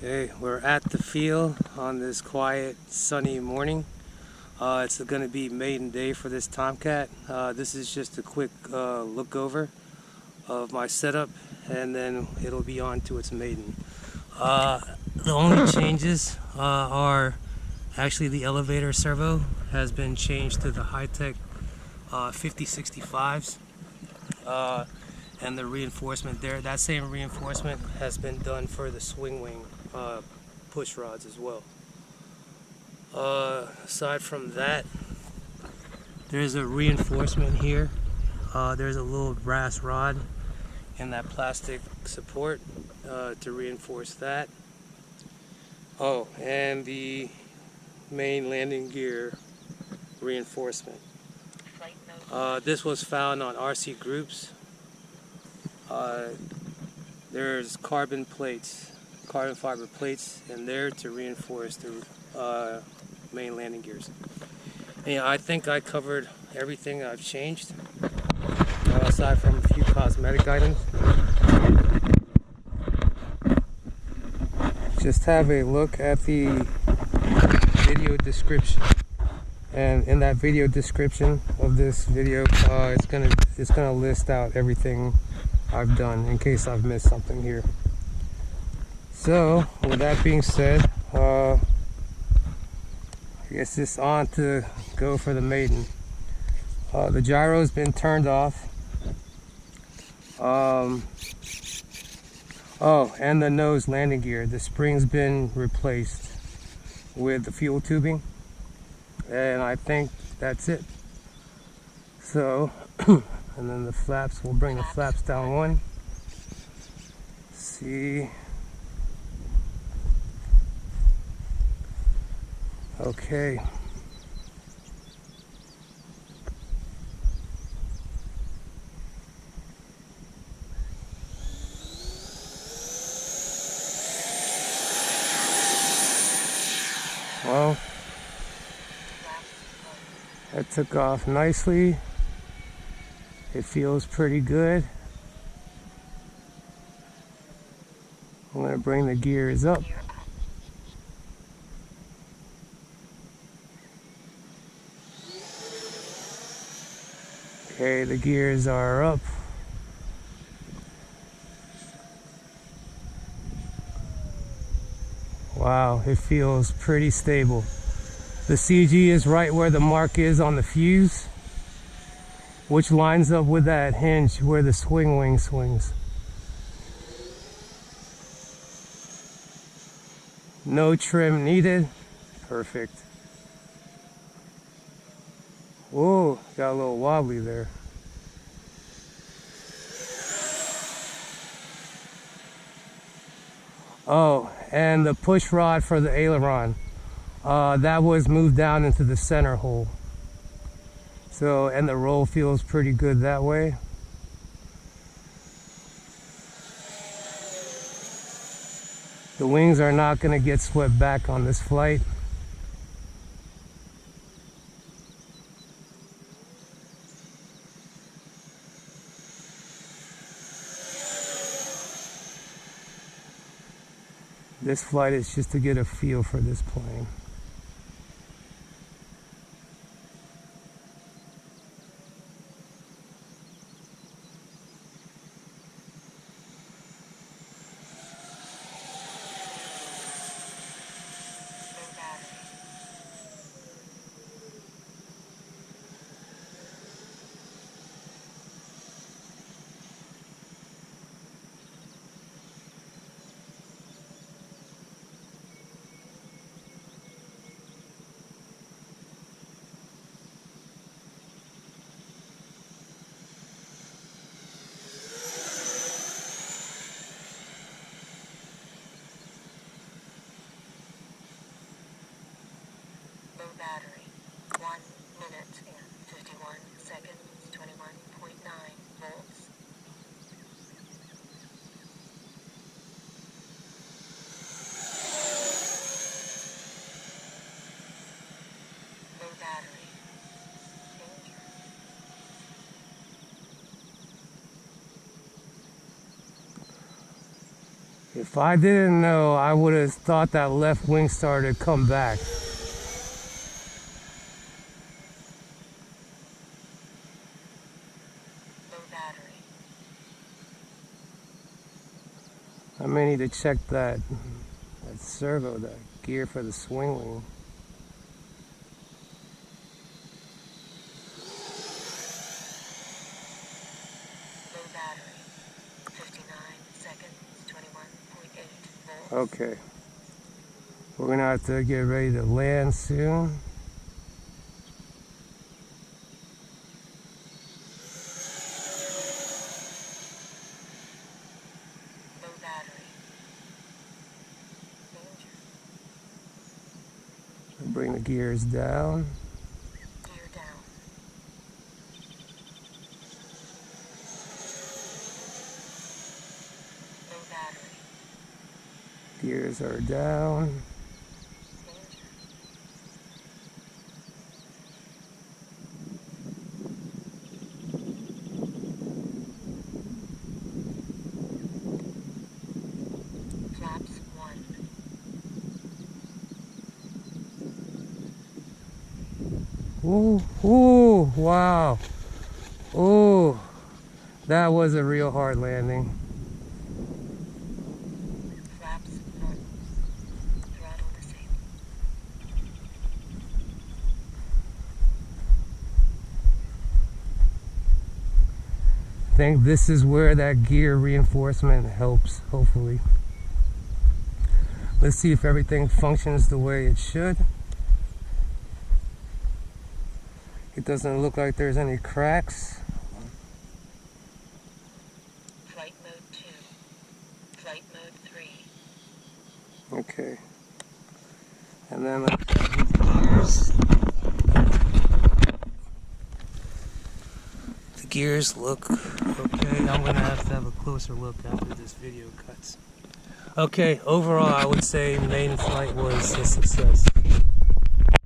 Okay, we're at the field on this quiet, sunny morning. It's going to be maiden day for this Tomcat. This is just a quick look over of my setup, and then it'll be on to its maiden. The only changes are actually the elevator servo has been changed to the Hitec 5065s. And the reinforcement there, that same reinforcement has been done for the swing wing push rods as well. Aside from that, there's a reinforcement here. There's a little brass rod in that plastic support to reinforce that. Oh, and the main landing gear reinforcement. This was found on RC Groups. There's carbon fiber plates in there to reinforce the main landing gears. And, I think I covered everything I've changed, aside from a few cosmetic items. Just have a look at the video description, and in that video description of this video, it's gonna list out everything I've done in case I've missed something here. So with that being said, I guess it's on to go for the maiden. The gyro's been turned off. Oh, and the nose landing gear, the spring's been replaced with the fuel tubing, and I think that's it. So and then the flaps, we'll bring the flaps down one. See. Okay. Well, that took off nicely. It feels pretty good. I'm going to bring the gears up. Okay, the gears are up. Wow, it feels pretty stable. The CG is right where the mark is on the fuse, which lines up with that hinge where the swing wing swings. No trim needed. Perfect. Whoa, got a little wobbly there. Oh, and the push rod for the aileron, that was moved down into the center hole. So, and the roll feels pretty good that way. The wings are not going to get swept back on this flight. This flight is just to get a feel for this plane. Battery, 1 minute and 51 seconds, 21.9 volts. Low battery. Danger. If I didn't know, I would have thought that left wing started to come back. Low battery. I may need to check that servo, that gear for the swing wing. Low battery. 59 seconds, 21.8 volts. Okay. We're gonna have to get ready to land soon. Low battery. Danger. Bring the gears down. Gear down. Low battery. Gears are down. Danger. Flaps 1. Ooh, ooh, wow. Ooh, that was a real hard landing. Flaps 1. Throttle disabled. I think this is where that gear reinforcement helps, hopefully. Let's see if everything functions the way it should. It doesn't look like there's any cracks. Flight mode 2. Flight mode 3. Okay. And then let's check these gears. The gears look okay. I'm going to have a closer look after this video cuts. Okay, overall I would say maiden flight was a success.